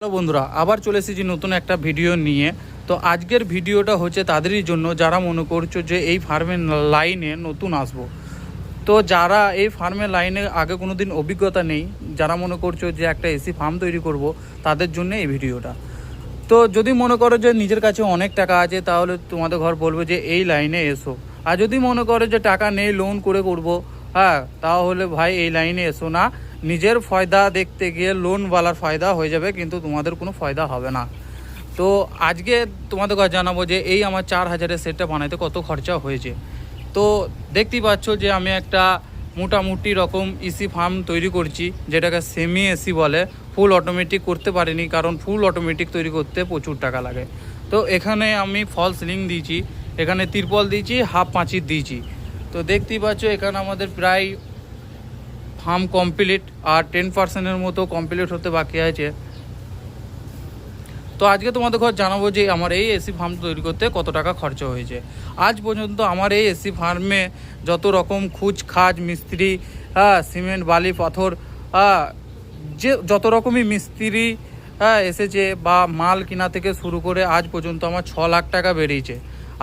Hello বন্ধুরা, আবার চলে এসেছি নতুন একটা ভিডিও নিয়ে। তো আজকের ভিডিওটা হচ্ছে তাদেরই জন্য যারা মনে করছো যে এই ফার্মের লাইনে নতুন আসবো। তো যারা এই ফার্মের লাইনে আগে কোনো দিন অভিজ্ঞতা নেই, যারা মনে করছো যে একটা এসি ফার্ম তৈরি করব, তাদের জন্য এই ভিডিওটা। তো যদি মনে করো যে নিজের কাছে অনেক টাকা আছে, তাহলে তোমাদের ঘর বলবে যে এই লাইনে এসো। আর যদি মনে করো যে টাকা নেই, লোন করে করব, হ্যাঁ, তাহলে ভাই এই লাইনে এসো না। নিজের ফায়দা দেখতে গিয়ে লোনওয়ালার ফায়দা হয়ে যাবে, কিন্তু তোমাদের কোনো ফায়দা হবে না। তো আজকে তোমাদের কাছে জানাবো যে এই আমার 4,000-এর সেটটা বানাইতে কত খরচা হয়েছে। তো দেখতেই পাচ্ছ যে আমি একটা মোটামুটি রকম ইসি ফার্ম তৈরি করছি, যেটাকে সেমি এসি বলে। ফুল অটোমেটিক করতে পারিনি, কারণ ফুল অটোমেটিক তৈরি করতে প্রচুর টাকা লাগে। তো এখানে আমি ফল সিলিং দিয়েছি, এখানে তিরপল দিয়েছি, হাফ পাঁচির দিয়েছি। তো দেখতেই পাচ্ছ এখানে আমাদের প্রায় ফার্ম কমপ্লিট, আর 10%-এর মতো কমপ্লিট হতে বাকি আছে। তো আজকে তোমাদের ঘর জানাবো যে আমার এই এসি ফার্ম তৈরি করতে কত টাকা খরচা হয়েছে। আজ পর্যন্ত আমার এই এসি ফার্মে যত রকম খাজ মিস্ত্রি, সিমেন্ট বালি পাথর, যে যত রকমই মিস্ত্রি এসেছে, বা মাল কিনা থেকে শুরু করে আজ পর্যন্ত আমার 6 লাখ টাকা বেরিয়েছে।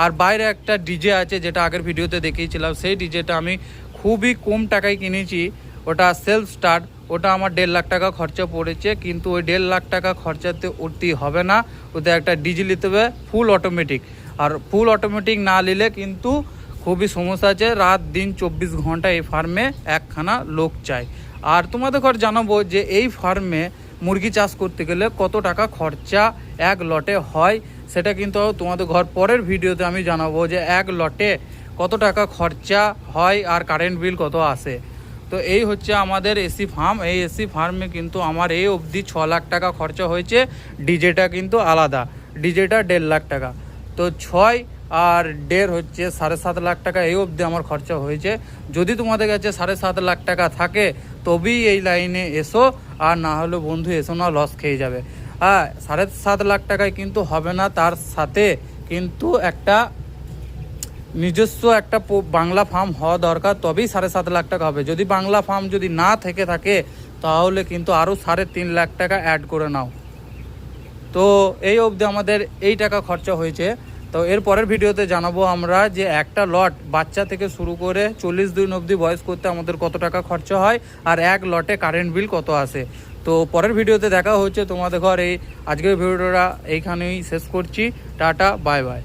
আর বাইরে একটা ডিজে আছে, যেটা আগের ভিডিওতে দেখিয়েছিলাম, সেই ডিজেটা আমি খুবই কম টাকায় কিনেছি। ওটা সেলফ স্টার্ট, ওটা আমার 1.5 লাখ টাকা খরচা পড়েছে। কিন্তু ওই 1.5 লাখ টাকা খরচাতে উঠতেই হবে না, ওতে একটা ডিজে নিতে হবে ফুল অটোমেটিক। আর ফুল অটোমেটিক না নিলে কিন্তু খুবই সমস্যা আছে। রাত দিন 24 ঘন্টা এই ফার্মে একখানা লোক চাই। আর তোমাদের ঘর জানাবো যে এই ফার্মে মুরগি চাষ করতে গেলে কত টাকা খরচা এক লটে হয়, সেটা কিন্তু তোমাদের ঘর পরের ভিডিওতে আমি জানাবো যে এক লটে কত টাকা খরচা হয় আর কারেন্ট বিল কত আসে। তো এই হচ্ছে আমাদের এসি ফার্ম। এই এসি ফার্মে কিন্তু আমার এই অবধি 6 লাখ টাকা খরচা হয়েছে। ডিজেটা কিন্তু আলাদা, ডিজেটা 1.5 লাখ টাকা। তো 6 আর 1.5 হচ্ছে 7.5 লাখ টাকা এই অবধি আমার খরচা হয়েছে। যদি তোমাদের কাছে 7.5 লাখ টাকা থাকে তবেই এই লাইনে এসো, আর না হলে বন্ধু এসো না, লস খেয়ে যাবে। 7.5 লাখ টাকায় কিন্তু হবে না, তার সাথে কিন্তু একটা নিজস্ব একটা বাংলা ফার্ম হওয়া দরকার, তবেই 7.5 লাখ টাকা হবে। যদি বাংলা ফার্ম যদি না থেকে থাকে, তাহলে কিন্তু আরও 3.5 লাখ টাকা অ্যাড করে নাও। তো এই অবধি আমাদের এই টাকা খরচা হয়েছে। তো এর পরের ভিডিওতে জানাবো আমরা যে একটা লট বাচ্চা থেকে শুরু করে 40 দিন অবধি বয়স করতে আমাদের কত টাকা খরচা হয়, আর এক লটে কারেন্ট বিল কত আসে। তো পরের ভিডিওতে দেখা হচ্ছে তোমাদের ঘর। এই আজকের ভিডিওটা এইখানেই শেষ করছি। Tata, bye bye.